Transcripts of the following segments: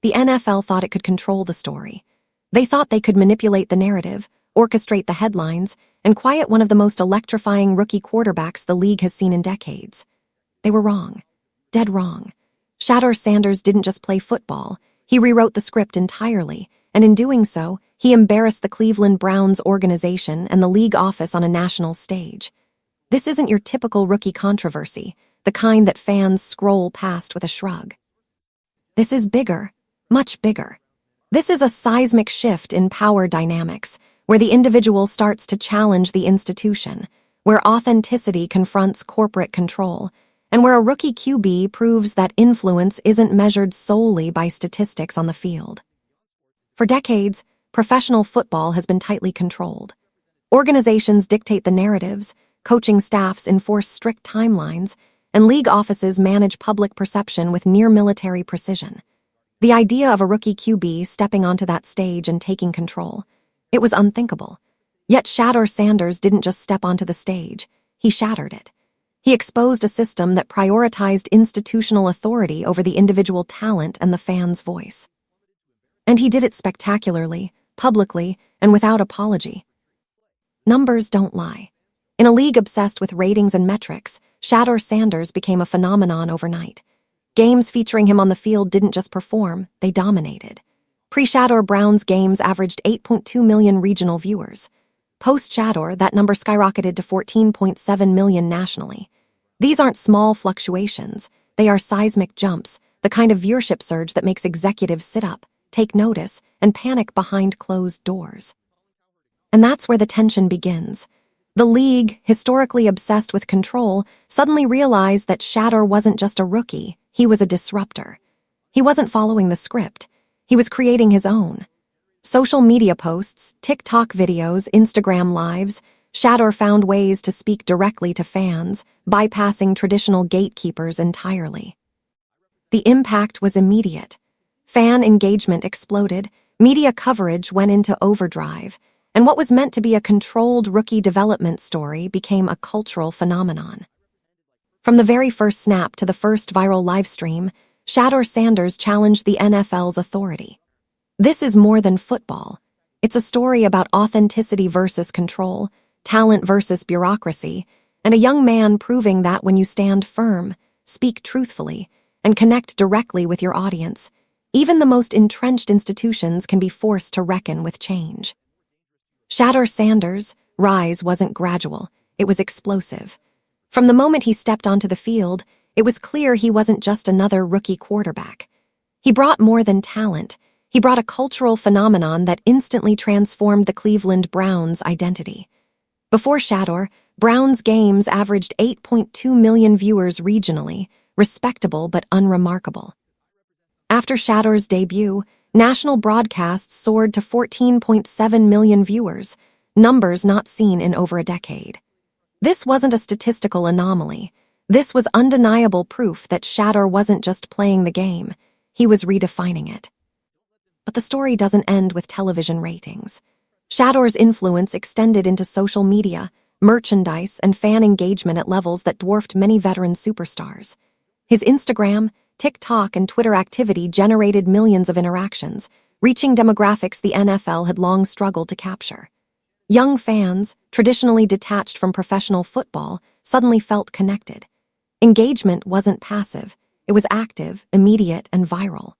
The NFL thought it could control the story. They thought they could manipulate the narrative, orchestrate the headlines, and quiet one of the most electrifying rookie quarterbacks the league has seen in decades. They were wrong. Dead wrong. Shedeur Sanders didn't just play football. He rewrote the script entirely, and in doing so, he embarrassed the Cleveland Browns organization and the league office on a national stage. This isn't your typical rookie controversy, the kind that fans scroll past with a shrug. This is bigger, much bigger. This is a seismic shift in power dynamics, where the individual starts to challenge the institution, where authenticity confronts corporate control, and where a rookie QB proves that influence isn't measured solely by statistics on the field. For decades, professional football has been tightly controlled. Organizations dictate the narratives, coaching staffs enforce strict timelines, and league offices manage public perception with near-military precision. The idea of a rookie QB stepping onto that stage and taking control, it was unthinkable. Yet Shedeur Sanders didn't just step onto the stage, he shattered it. He exposed a system that prioritized institutional authority over the individual talent and the fan's voice. And he did it spectacularly, publicly, and without apology. Numbers don't lie. In a league obsessed with ratings and metrics, Shedeur Sanders became a phenomenon overnight. Games featuring him on the field didn't just perform, they dominated. Pre-Shedeur, Browns games averaged 8.2 million regional viewers. Post-Shedeur, that number skyrocketed to 14.7 million nationally. These aren't small fluctuations, they are seismic jumps, the kind of viewership surge that makes executives sit up, take notice, and panic behind closed doors. And that's where the tension begins. The league, historically obsessed with control, suddenly realized that Shedeur wasn't just a rookie, he was a disruptor. He wasn't following the script, he was creating his own. Social media posts, TikTok videos, Instagram lives, Shedeur found ways to speak directly to fans, bypassing traditional gatekeepers entirely. The impact was immediate. Fan engagement exploded, media coverage went into overdrive, and what was meant to be a controlled rookie development story became a cultural phenomenon. From the very first snap to the first viral livestream, Shedeur Sanders challenged the NFL's authority. This is more than football. It's a story about authenticity versus control, talent versus bureaucracy, and a young man proving that when you stand firm, speak truthfully, and connect directly with your audience, even the most entrenched institutions can be forced to reckon with change. Shedeur Sanders' rise wasn't gradual, it was explosive. From the moment he stepped onto the field, it was clear he wasn't just another rookie quarterback. He brought more than talent, he brought a cultural phenomenon that instantly transformed the Cleveland Browns' identity. Before Shedeur, Browns games averaged 8.2 million viewers regionally, respectable but unremarkable. After Shedeur's debut, national broadcasts soared to 14.7 million viewers, numbers not seen in over a decade. This wasn't a statistical anomaly. This was undeniable proof that Shedeur wasn't just playing the game, he was redefining it. But the story doesn't end with television ratings. Shedeur's influence extended into social media, merchandise, and fan engagement at levels that dwarfed many veteran superstars. His Instagram, TikTok, and Twitter activity generated millions of interactions, reaching demographics the NFL had long struggled to capture. Young fans, traditionally detached from professional football, suddenly felt connected. Engagement wasn't passive, it was active, immediate, and viral.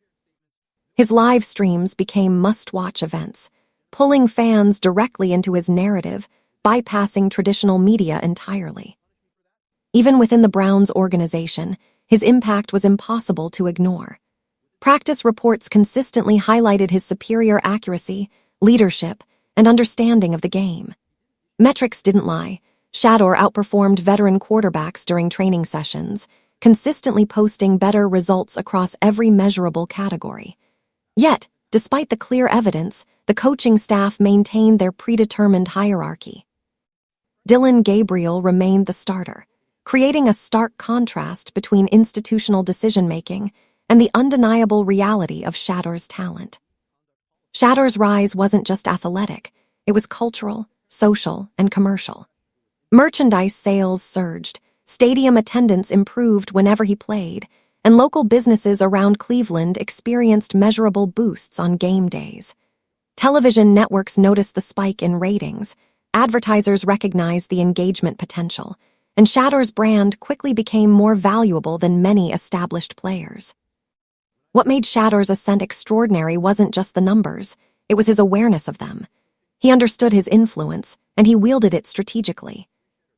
His live streams became must-watch events, pulling fans directly into his narrative, bypassing traditional media entirely. Even within the Browns organization, his impact was impossible to ignore. Practice reports consistently highlighted his superior accuracy, leadership, and understanding of the game. Metrics didn't lie. Shedeur outperformed veteran quarterbacks during training sessions, consistently posting better results across every measurable category. Yet, despite the clear evidence, the coaching staff maintained their predetermined hierarchy. Dillon Gabriel remained the starter, creating a stark contrast between institutional decision-making and the undeniable reality of Shedeur's talent. Shedeur's rise wasn't just athletic, it was cultural, social, and commercial. Merchandise sales surged, stadium attendance improved whenever he played, and local businesses around Cleveland experienced measurable boosts on game days. Television networks noticed the spike in ratings, advertisers recognized the engagement potential, and Shedeur's brand quickly became more valuable than many established players. What made Shedeur's ascent extraordinary wasn't just the numbers, it was his awareness of them. He understood his influence, and he wielded it strategically.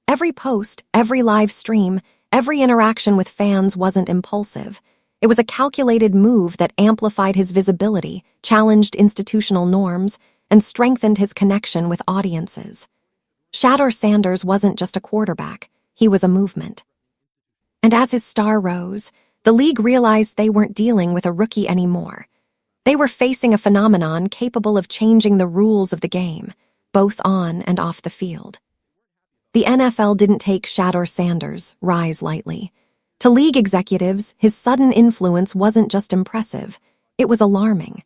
Every post, every live stream, every interaction with fans wasn't impulsive. It was a calculated move that amplified his visibility, challenged institutional norms, and strengthened his connection with audiences. Shedeur Sanders wasn't just a quarterback, he was a movement. And as his star rose, the league realized they weren't dealing with a rookie anymore. They were facing a phenomenon capable of changing the rules of the game, both on and off the field. The NFL didn't take Shedeur Sanders' rise lightly. To league executives, his sudden influence wasn't just impressive, it was alarming.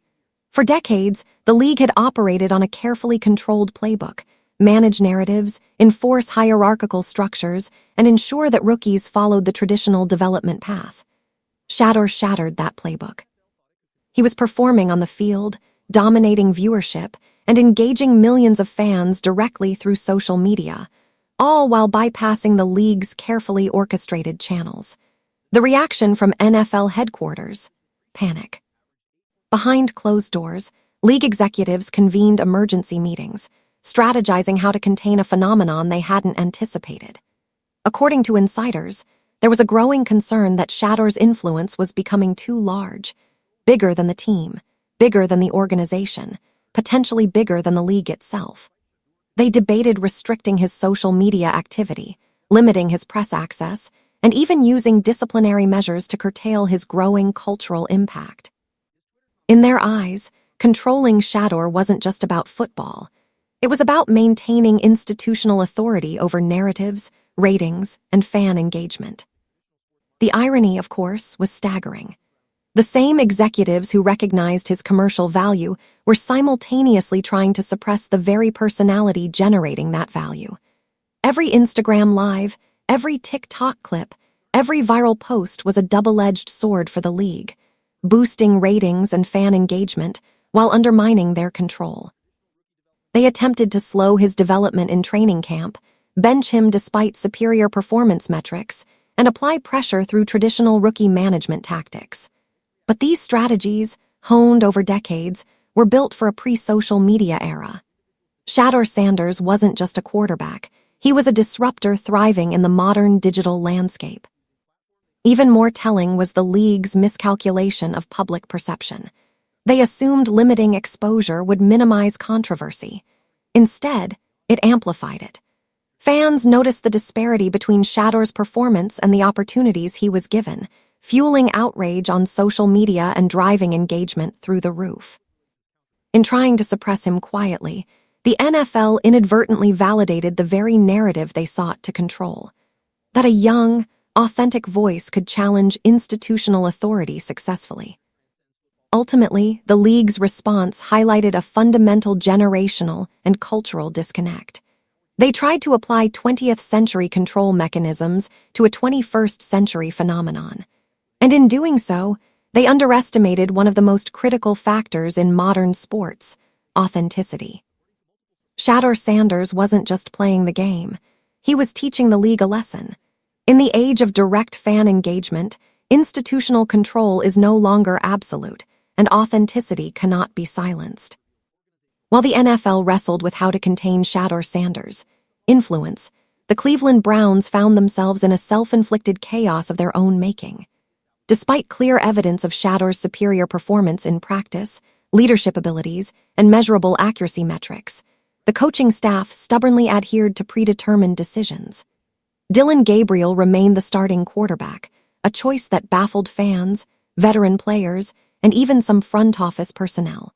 For decades, the league had operated on a carefully controlled playbook, manage narratives, enforce hierarchical structures, and ensure that rookies followed the traditional development path. Shedeur shattered that playbook. He was performing on the field, dominating viewership, and engaging millions of fans directly through social media, all while bypassing the league's carefully orchestrated channels. The reaction from NFL headquarters: panic. Behind closed doors, league executives convened emergency meetings, strategizing how to contain a phenomenon they hadn't anticipated. According to insiders, there was a growing concern that Shedeur's influence was becoming too large, bigger than the team, bigger than the organization, potentially bigger than the league itself. They debated restricting his social media activity, limiting his press access, and even using disciplinary measures to curtail his growing cultural impact. In their eyes, controlling Shedeur wasn't just about football. It was about maintaining institutional authority over narratives, ratings, and fan engagement. The irony, of course, was staggering. The same executives who recognized his commercial value were simultaneously trying to suppress the very personality generating that value. Every Instagram Live, every TikTok clip, every viral post was a double-edged sword for the league, boosting ratings and fan engagement while undermining their control. They attempted to slow his development in training camp, bench him despite superior performance metrics, and apply pressure through traditional rookie management tactics. But these strategies, honed over decades, were built for a pre-social media era. Shedeur Sanders wasn't just a quarterback, he was a disruptor thriving in the modern digital landscape. Even more telling was the league's miscalculation of public perception. They assumed limiting exposure would minimize controversy. Instead, it amplified it. Fans noticed the disparity between Shedeur's performance and the opportunities he was given, fueling outrage on social media and driving engagement through the roof. In trying to suppress him quietly, the NFL inadvertently validated the very narrative they sought to control: that a young, authentic voice could challenge institutional authority successfully. Ultimately, the league's response highlighted a fundamental generational and cultural disconnect. They tried to apply 20th-century control mechanisms to a 21st-century phenomenon. And in doing so, they underestimated one of the most critical factors in modern sports: authenticity. Shedeur Sanders wasn't just playing the game, he was teaching the league a lesson. In the age of direct fan engagement, institutional control is no longer absolute, and authenticity cannot be silenced. While the NFL wrestled with how to contain Shedeur Sanders' influence, the Cleveland Browns found themselves in a self-inflicted chaos of their own making. Despite clear evidence of Shedeur's superior performance in practice, leadership abilities, and measurable accuracy metrics, the coaching staff stubbornly adhered to predetermined decisions. Dillon Gabriel remained the starting quarterback, a choice that baffled fans, veteran players, and even some front office personnel.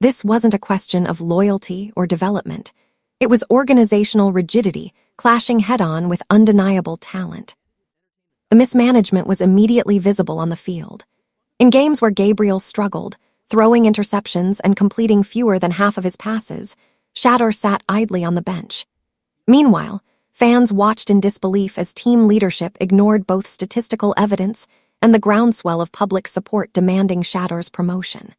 This wasn't a question of loyalty or development. It was organizational rigidity clashing head-on with undeniable talent. The mismanagement was immediately visible on the field. In games where Gabriel struggled, throwing interceptions and completing fewer than half of his passes, Shedeur sat idly on the bench. Meanwhile, fans watched in disbelief as team leadership ignored both statistical evidence and the groundswell of public support demanding Shedeur's promotion.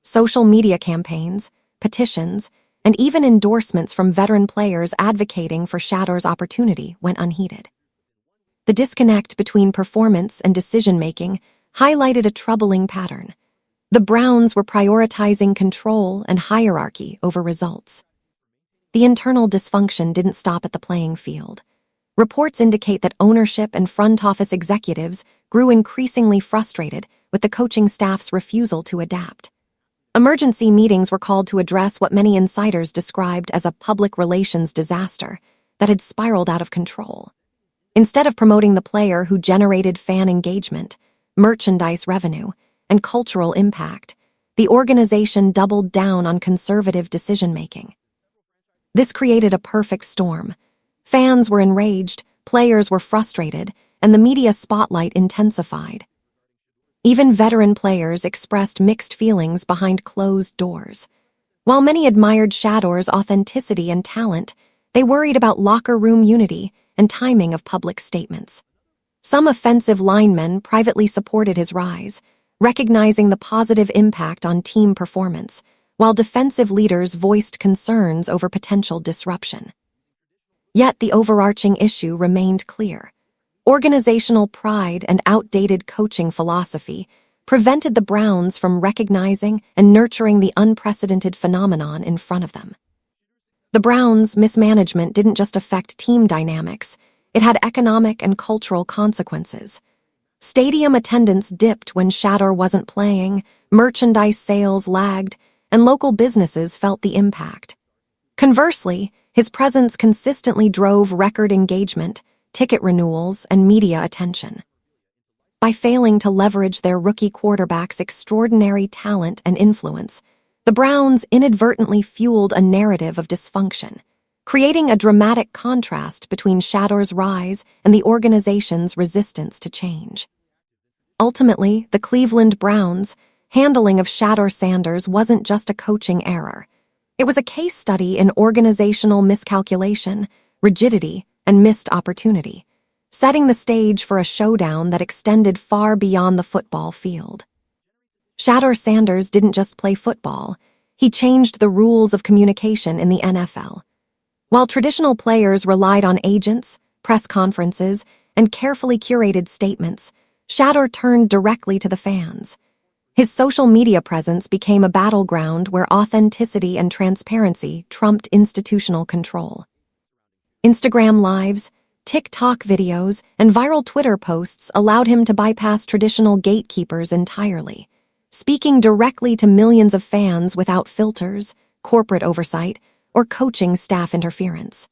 Social media campaigns, petitions, and even endorsements from veteran players advocating for Shedeur's opportunity went unheeded. The disconnect between performance and decision-making highlighted a troubling pattern. The Browns were prioritizing control and hierarchy over results. The internal dysfunction didn't stop at the playing field. Reports indicate that ownership and front office executives grew increasingly frustrated with the coaching staff's refusal to adapt. Emergency meetings were called to address what many insiders described as a public relations disaster that had spiraled out of control. Instead of promoting the player who generated fan engagement, merchandise revenue, and cultural impact, the organization doubled down on conservative decision-making. This created a perfect storm. Fans were enraged, players were frustrated, and the media spotlight intensified. Even veteran players expressed mixed feelings behind closed doors. While many admired Shedeur's authenticity and talent, they worried about locker room unity and timing of public statements. Some offensive linemen privately supported his rise, recognizing the positive impact on team performance, while defensive leaders voiced concerns over potential disruption. Yet the overarching issue remained clear. Organizational pride and outdated coaching philosophy prevented the Browns from recognizing and nurturing the unprecedented phenomenon in front of them. The Browns' mismanagement didn't just affect team dynamics, it had economic and cultural consequences. Stadium attendance dipped when Shedeur wasn't playing, merchandise sales lagged, and local businesses felt the impact. Conversely, his presence consistently drove record engagement, ticket renewals, and media attention. By failing to leverage their rookie quarterback's extraordinary talent and influence, the Browns inadvertently fueled a narrative of dysfunction, creating a dramatic contrast between Shedeur's rise and the organization's resistance to change. Ultimately, the Cleveland Browns' handling of Shedeur Sanders wasn't just a coaching error. It was a case study in organizational miscalculation, rigidity, and missed opportunity, setting the stage for a showdown that extended far beyond the football field. Shedeur Sanders didn't just play football, he changed the rules of communication in the NFL. While traditional players relied on agents, press conferences, and carefully curated statements, Shedeur turned directly to the fans. His social media presence became a battleground where authenticity and transparency trumped institutional control. Instagram Lives, TikTok videos, and viral Twitter posts allowed him to bypass traditional gatekeepers entirely, speaking directly to millions of fans without filters, corporate oversight, or coaching staff interference.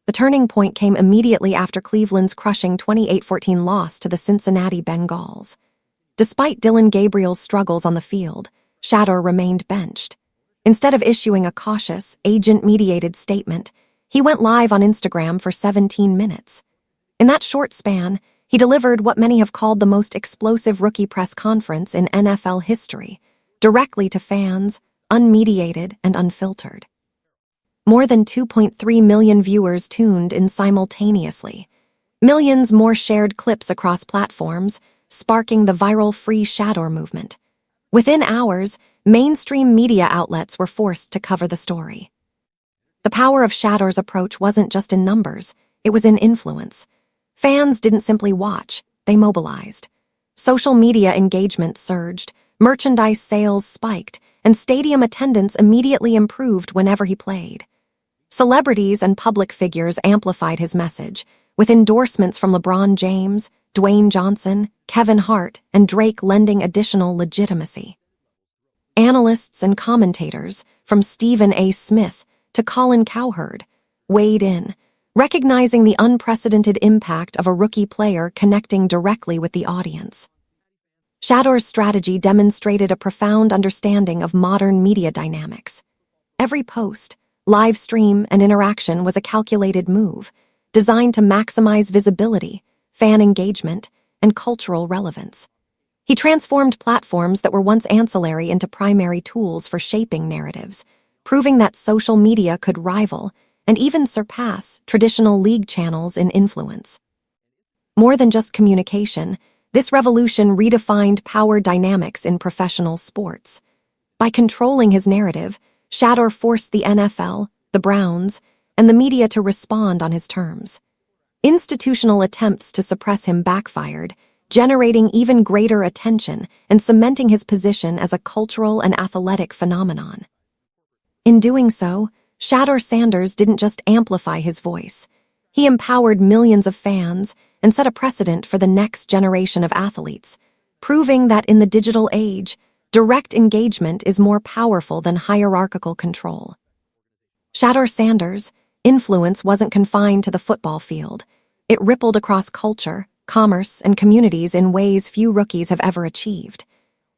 The turning point came immediately after Cleveland's crushing 28-14 loss to the Cincinnati Bengals. Despite Dillon Gabriel's struggles on the field, Shedeur remained benched. Instead of issuing a cautious, agent-mediated statement, he went live on Instagram for 17 minutes. In that short span, he delivered what many have called the most explosive rookie press conference in NFL history, directly to fans, unmediated and unfiltered. More than 2.3 million viewers tuned in simultaneously. Millions more shared clips across platforms, sparking the viral Free Shedeur movement. Within hours, mainstream media outlets were forced to cover the story. The power of Shedeur's approach wasn't just in numbers, it was in influence. Fans didn't simply watch, they mobilized. Social media engagement surged, merchandise sales spiked, and stadium attendance immediately improved whenever he played. Celebrities and public figures amplified his message, with endorsements from LeBron James, Dwayne Johnson, Kevin Hart, and Drake lending additional legitimacy. Analysts and commentators, from Stephen A. Smith to Colin Cowherd, weighed in, recognizing the unprecedented impact of a rookie player connecting directly with the audience. Shedeur's strategy demonstrated a profound understanding of modern media dynamics. Every post, live stream, and interaction was a calculated move, designed to maximize visibility, fan engagement, and cultural relevance. He transformed platforms that were once ancillary into primary tools for shaping narratives, proving that social media could rival and even surpass traditional league channels in influence. More than just communication, This revolution redefined power dynamics in professional sports. By controlling his narrative, Shedeur forced the NFL, the Browns, and the media to respond on his terms. Institutional attempts to suppress him backfired, generating even greater attention and cementing his position as a cultural and athletic phenomenon. In doing so, Shedeur Sanders didn't just amplify his voice. He empowered millions of fans and set a precedent for the next generation of athletes, proving that in the digital age, direct engagement is more powerful than hierarchical control. Shedeur Sanders' influence wasn't confined to the football field. It rippled across culture, commerce, and communities in ways few rookies have ever achieved.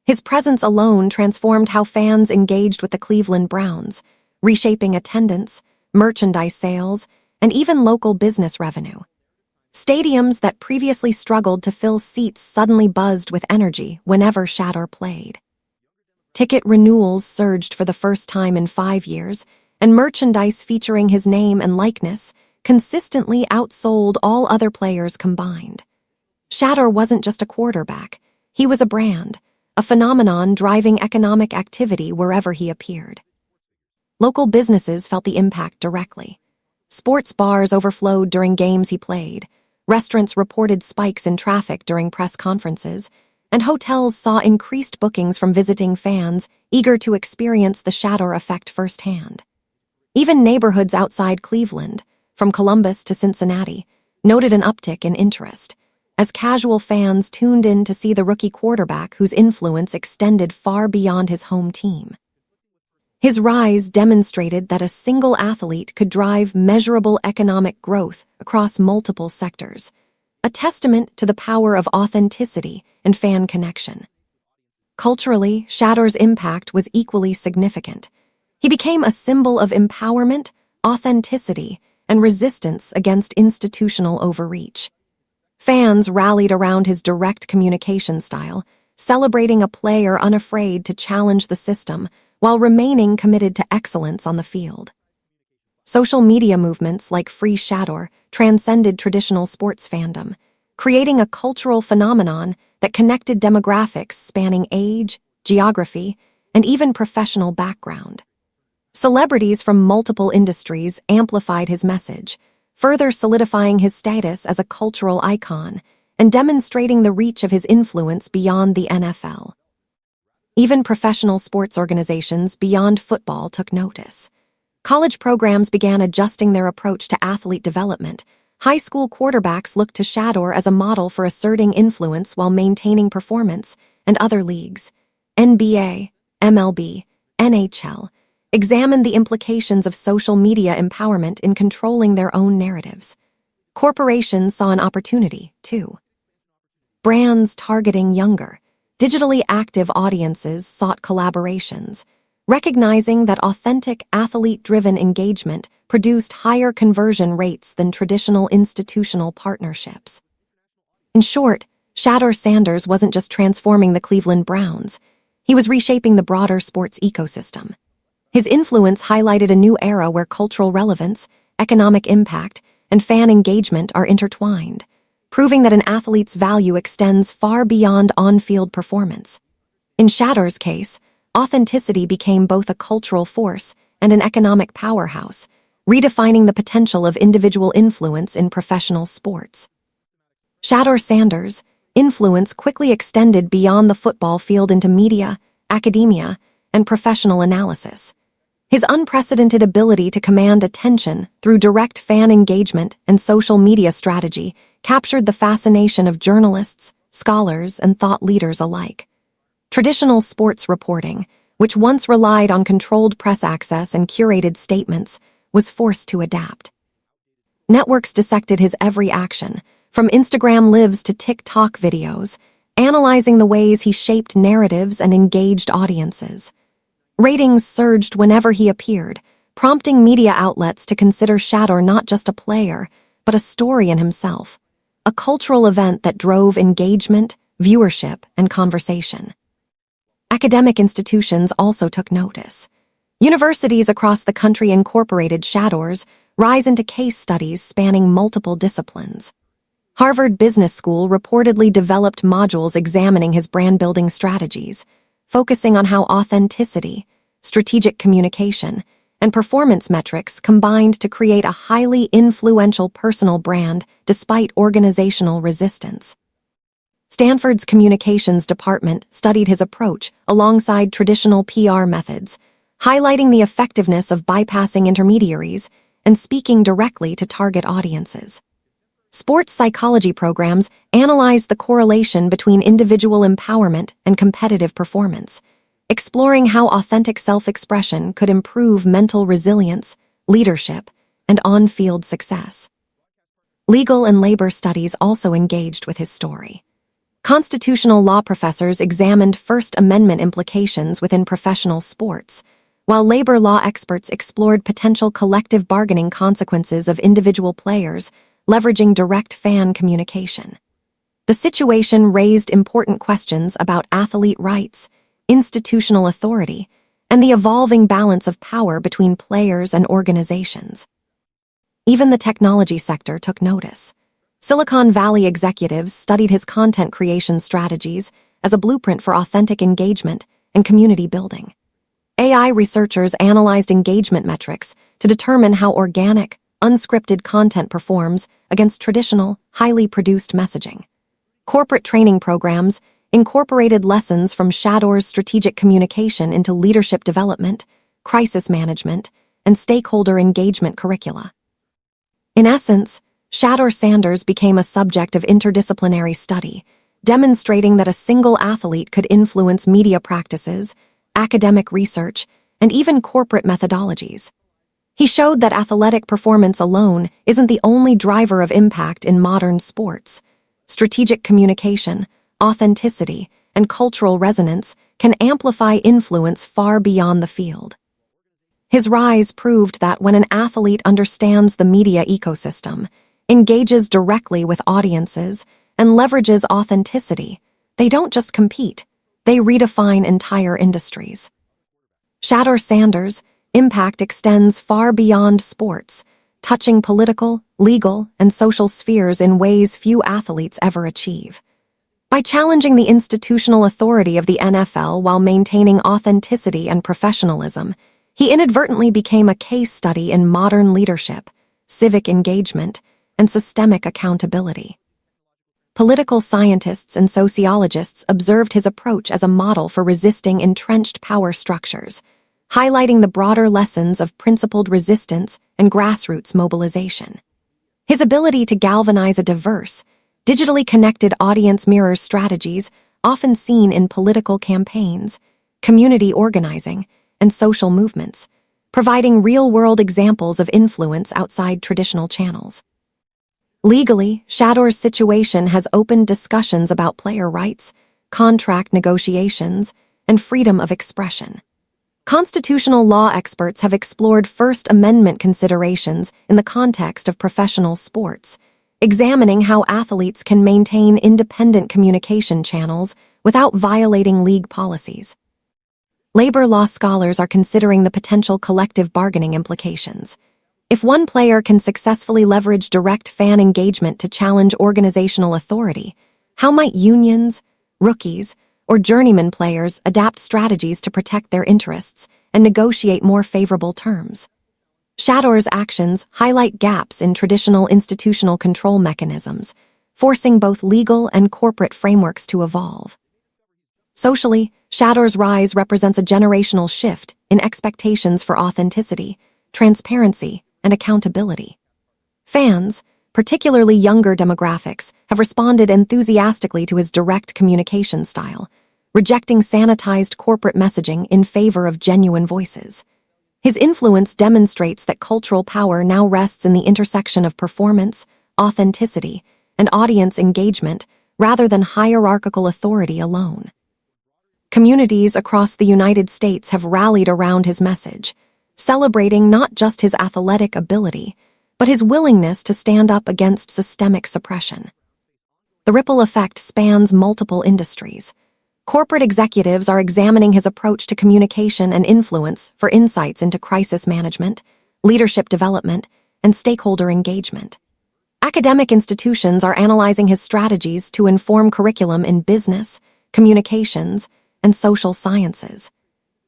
His presence alone transformed how fans engaged with the Cleveland Browns, reshaping attendance, merchandise sales, and even local business revenue. Stadiums that previously struggled to fill seats suddenly buzzed with energy whenever Shedeur played. Ticket renewals surged for the first time in 5 years, and merchandise featuring his name and likeness consistently outsold all other players combined. Shedeur wasn't just a quarterback, he was a brand, a phenomenon driving economic activity wherever he appeared. Local businesses felt the impact directly. Sports bars overflowed during games he played, restaurants reported spikes in traffic during press conferences, and hotels saw increased bookings from visiting fans eager to experience the Shedeur effect firsthand. Even neighborhoods outside Cleveland, from Columbus to Cincinnati, noted an uptick in interest, as casual fans tuned in to see the rookie quarterback whose influence extended far beyond his home team. His rise demonstrated that a single athlete could drive measurable economic growth across multiple sectors, a testament to the power of authenticity and fan connection. Culturally, Shedeur's impact was equally significant. He became a symbol of empowerment, authenticity, and resistance against institutional overreach. Fans rallied around his direct communication style, celebrating a player unafraid to challenge the system while remaining committed to excellence on the field. Social media movements like Free Shedeur transcended traditional sports fandom, creating a cultural phenomenon that connected demographics spanning age, geography, and even professional background. Celebrities from multiple industries amplified his message, further solidifying his status as a cultural icon and demonstrating the reach of his influence beyond the NFL. Even professional sports organizations beyond football took notice. College programs began adjusting their approach to athlete development. High school quarterbacks looked to Shedeur as a model for asserting influence while maintaining performance, and other leagues, NBA, MLB, NHL, examined the implications of social media empowerment in controlling their own narratives. Corporations saw an opportunity, too. Brands targeting younger, digitally active audiences sought collaborations, recognizing that authentic, athlete-driven engagement produced higher conversion rates than traditional institutional partnerships. In short, Shedeur Sanders wasn't just transforming the Cleveland Browns, he was reshaping the broader sports ecosystem. His influence highlighted a new era where cultural relevance, economic impact, and fan engagement are intertwined, proving that an athlete's value extends far beyond on-field performance. In Shedeur's case, authenticity became both a cultural force and an economic powerhouse, redefining the potential of individual influence in professional sports. Shedeur Sanders' influence quickly extended beyond the football field into media, academia, and professional analysis. His unprecedented ability to command attention through direct fan engagement and social media strategy captured the fascination of journalists, scholars, and thought leaders alike. Traditional sports reporting, which once relied on controlled press access and curated statements, was forced to adapt. Networks dissected his every action, from Instagram Lives to TikTok videos, analyzing the ways he shaped narratives and engaged audiences. Ratings surged whenever he appeared, prompting media outlets to consider Shedeur not just a player, but a story in himself, a cultural event that drove engagement, viewership, and conversation. Academic institutions also took notice. Universities across the country incorporated Shedeur's rise into case studies spanning multiple disciplines. Harvard Business School reportedly developed modules examining his brand-building strategies, focusing on how authenticity, strategic communication, and performance metrics combined to create a highly influential personal brand despite organizational resistance. Stanford's communications department studied his approach alongside traditional PR methods, highlighting the effectiveness of bypassing intermediaries and speaking directly to target audiences. Sports psychology programs analyze the correlation between individual empowerment and competitive performance, exploring how authentic self-expression could improve mental resilience, leadership, and on-field success. Legal and labor studies also engaged with his story. Constitutional law professors examined First Amendment implications within professional sports, while labor law experts explored potential collective bargaining consequences of individual players leveraging direct fan communication. The situation raised important questions about athlete rights, institutional authority, and the evolving balance of power between players and organizations. Even the technology sector took notice. Silicon Valley executives studied his content creation strategies as a blueprint for authentic engagement and community building. AI researchers analyzed engagement metrics to determine how organic, unscripted content performs against traditional, highly produced messaging. Corporate training programs incorporated lessons from Shedeur's strategic communication into leadership development, crisis management, and stakeholder engagement curricula. In essence, Shedeur Sanders became a subject of interdisciplinary study, demonstrating that a single athlete could influence media practices, academic research, and even corporate methodologies. He showed that athletic performance alone isn't the only driver of impact in modern sports. Strategic communication, authenticity, and cultural resonance can amplify influence far beyond the field. His rise proved that when an athlete understands the media ecosystem, engages directly with audiences, and leverages authenticity, they don't just compete, they redefine entire industries. Shedeur Sanders' impact extends far beyond sports, touching political, legal, and social spheres in ways few athletes ever achieve. By challenging the institutional authority of the NFL while maintaining authenticity and professionalism, he inadvertently became a case study in modern leadership, civic engagement, and systemic accountability. Political scientists and sociologists observed his approach as a model for resisting entrenched power structures, highlighting the broader lessons of principled resistance and grassroots mobilization. His ability to galvanize a diverse, digitally connected audience mirrors strategies often seen in political campaigns, community organizing, and social movements, providing real-world examples of influence outside traditional channels. Legally, Shedeur's situation has opened discussions about player rights, contract negotiations, and freedom of expression. Constitutional law experts have explored First Amendment considerations in the context of professional sports, examining how athletes can maintain independent communication channels without violating league policies. Labor law scholars are considering the potential collective bargaining implications. If one player can successfully leverage direct fan engagement to challenge organizational authority, how might unions, rookies, or journeyman players adapt strategies to protect their interests and negotiate more favorable terms? Shedeur's actions highlight gaps in traditional institutional control mechanisms, forcing both legal and corporate frameworks to evolve. Socially, Shedeur's rise represents a generational shift in expectations for authenticity, transparency, and accountability. Fans, particularly younger demographics, have responded enthusiastically to his direct communication style, rejecting sanitized corporate messaging in favor of genuine voices. His influence demonstrates that cultural power now rests in the intersection of performance, authenticity, and audience engagement rather than hierarchical authority alone. Communities across the United States have rallied around his message, celebrating not just his athletic ability, but his willingness to stand up against systemic suppression. The ripple effect spans multiple industries. Corporate executives are examining his approach to communication and influence for insights into crisis management, leadership development, and stakeholder engagement. Academic institutions are analyzing his strategies to inform curriculum in business, communications, and social sciences.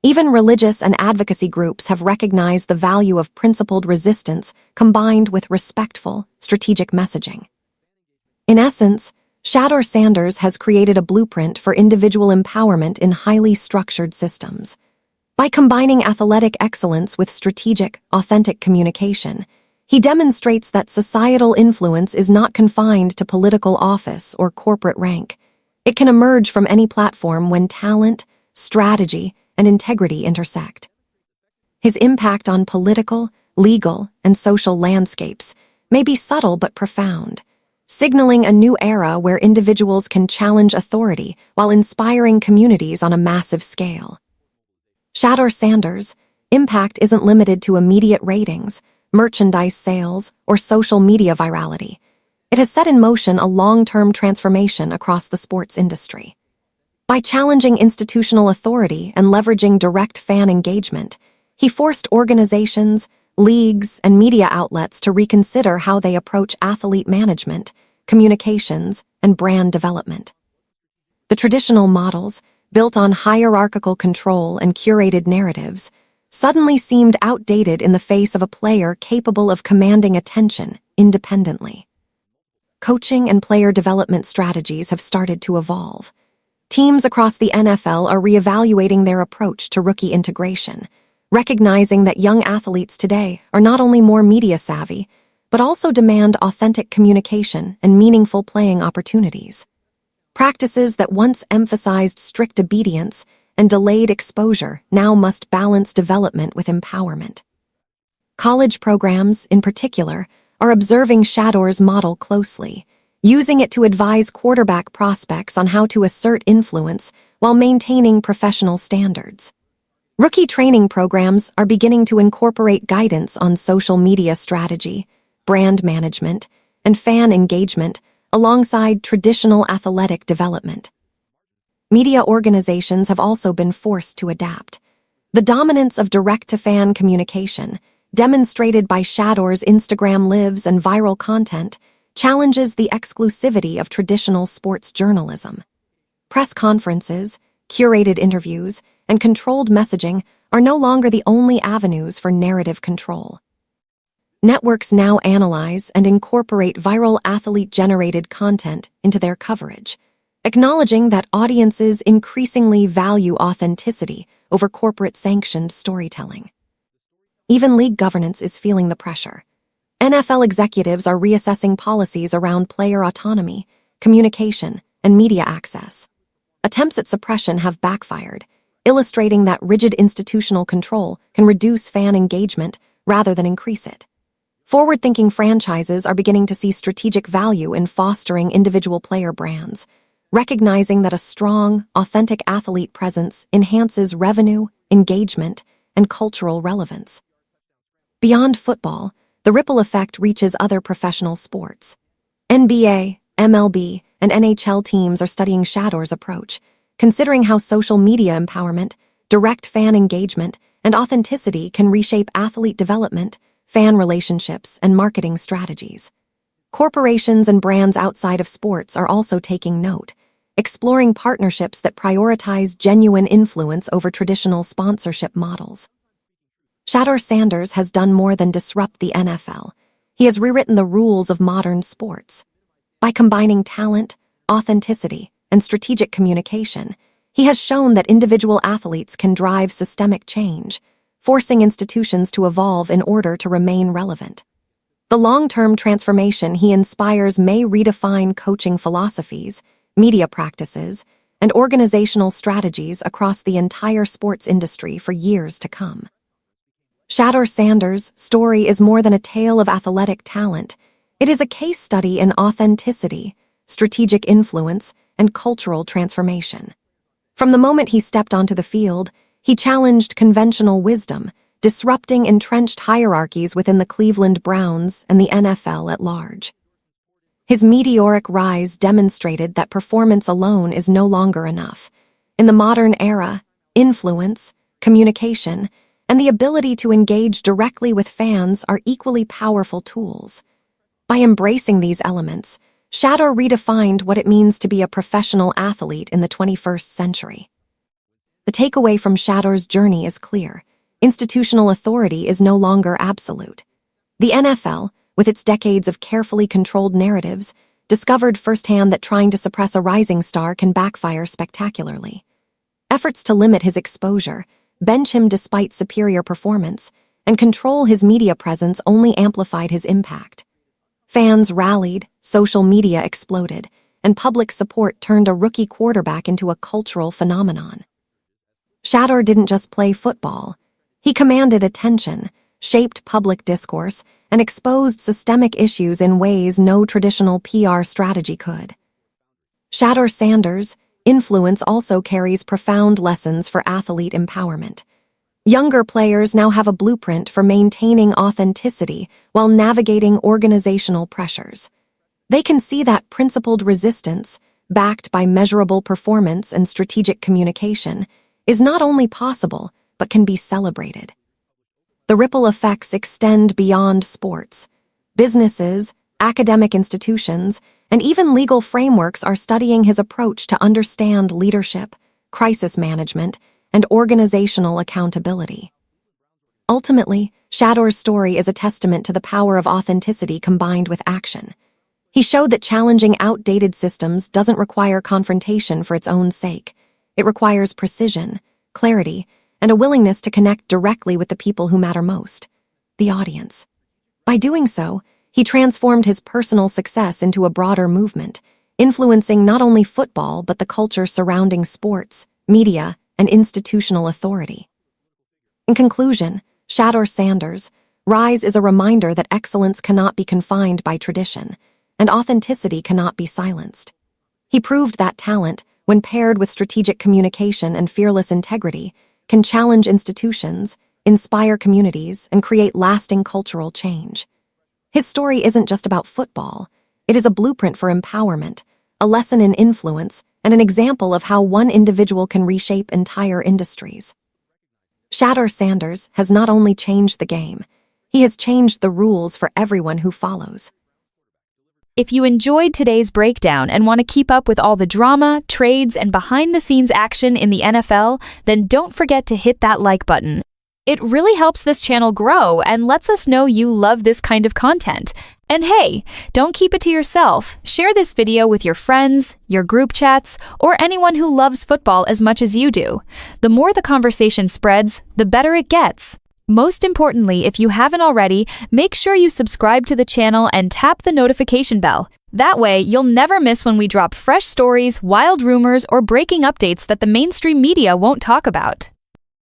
Even religious and advocacy groups have recognized the value of principled resistance combined with respectful, strategic messaging. In essence, Shedeur Sanders has created a blueprint for individual empowerment in highly structured systems. By combining athletic excellence with strategic, authentic communication, he demonstrates that societal influence is not confined to political office or corporate rank. It can emerge from any platform when talent, strategy, and integrity intersect. His impact on political, legal, and social landscapes may be subtle but profound, signaling a new era where individuals can challenge authority while inspiring communities on a massive scale. Shedeur Sanders' impact isn't limited to immediate ratings, merchandise sales, or social media virality. It has set in motion a long-term transformation across the sports industry. By challenging institutional authority and leveraging direct fan engagement, he forced organizations, leagues, and media outlets to reconsider how they approach athlete management, communications, and brand development. The traditional models, built on hierarchical control and curated narratives, suddenly seemed outdated in the face of a player capable of commanding attention independently. Coaching and player development strategies have started to evolve. Teams across the NFL are reevaluating their approach to rookie integration, recognizing that young athletes today are not only more media-savvy, but also demand authentic communication and meaningful playing opportunities. Practices that once emphasized strict obedience and delayed exposure now must balance development with empowerment. College programs, in particular, are observing Shedeur's model closely, using it to advise quarterback prospects on how to assert influence while maintaining professional standards. Rookie training programs are beginning to incorporate guidance on social media strategy, brand management, and fan engagement alongside traditional athletic development. Media organizations have also been forced to adapt. The dominance of direct-to-fan communication, demonstrated by Shedeur's Instagram Lives and viral content, challenges the exclusivity of traditional sports journalism. Press conferences, curated interviews, and controlled messaging are no longer the only avenues for narrative control. Networks now analyze and incorporate viral athlete-generated content into their coverage, acknowledging that audiences increasingly value authenticity over corporate-sanctioned storytelling. Even league governance is feeling the pressure. NFL executives are reassessing policies around player autonomy, communication, and media access. Attempts at suppression have backfired, illustrating that rigid institutional control can reduce fan engagement rather than increase it. Forward-thinking franchises are beginning to see strategic value in fostering individual player brands, recognizing that a strong, authentic athlete presence enhances revenue, engagement, and cultural relevance. Beyond football, the ripple effect reaches other professional sports. NBA, MLB, and NHL teams are studying Shedeur's approach, considering how social media empowerment, direct fan engagement, and authenticity can reshape athlete development, fan relationships, and marketing strategies. Corporations and brands outside of sports are also taking note, exploring partnerships that prioritize genuine influence over traditional sponsorship models. Shedeur Sanders has done more than disrupt the NFL. He has rewritten the rules of modern sports. By combining talent, authenticity, and strategic communication, he has shown that individual athletes can drive systemic change, forcing institutions to evolve in order to remain relevant. The long-term transformation he inspires may redefine coaching philosophies, media practices, and organizational strategies across the entire sports industry for years to come. Shedeur Sanders' story is more than a tale of athletic talent. It is a case study in authenticity, strategic influence, and cultural transformation. From the moment he stepped onto the field, he challenged conventional wisdom, disrupting entrenched hierarchies within the Cleveland Browns and the NFL at large. His meteoric rise demonstrated that performance alone is no longer enough. In the modern era, influence, communication, and the ability to engage directly with fans are equally powerful tools. By embracing these elements, Shedeur redefined what it means to be a professional athlete in the 21st century. The takeaway from Shedeur's journey is clear. Institutional authority is no longer absolute. The NFL, with its decades of carefully controlled narratives, discovered firsthand that trying to suppress a rising star can backfire spectacularly. Efforts to limit his exposure, bench him despite superior performance, and control his media presence only amplified his impact. Fans rallied, social media exploded, and public support turned a rookie quarterback into a cultural phenomenon. Shedeur didn't just play football. He commanded attention, shaped public discourse, and exposed systemic issues in ways no traditional PR strategy could. Shedeur Sanders' influence also carries profound lessons for athlete empowerment. Younger players now have a blueprint for maintaining authenticity while navigating organizational pressures. They can see that principled resistance, backed by measurable performance and strategic communication, is not only possible, but can be celebrated. The ripple effects extend beyond sports. Businesses, academic institutions, and even legal frameworks are studying his approach to understand leadership, crisis management, and organizational accountability. Ultimately, Shedeur's story is a testament to the power of authenticity combined with action. He showed that challenging outdated systems doesn't require confrontation for its own sake. It requires precision, clarity, and a willingness to connect directly with the people who matter most, the audience. By doing so, he transformed his personal success into a broader movement, influencing not only football but the culture surrounding sports, media, and institutional authority. In conclusion, Shedeur Sanders' rise is a reminder that excellence cannot be confined by tradition, and authenticity cannot be silenced. He proved that talent, when paired with strategic communication and fearless integrity, can challenge institutions, inspire communities, and create lasting cultural change. His story isn't just about football. It is a blueprint for empowerment, a lesson in influence, and an example of how one individual can reshape entire industries. Shedeur Sanders has not only changed the game, he has changed the rules for everyone who follows. If you enjoyed today's breakdown and want to keep up with all the drama, trades, and behind-the-scenes action in the NFL, then don't forget to hit that like button. It really helps this channel grow and lets us know you love this kind of content. And hey, don't keep it to yourself. Share this video with your friends, your group chats, or anyone who loves football as much as you do. The more the conversation spreads, the better it gets. Most importantly, if you haven't already, make sure you subscribe to the channel and tap the notification bell. That way, you'll never miss when we drop fresh stories, wild rumors, or breaking updates that the mainstream media won't talk about.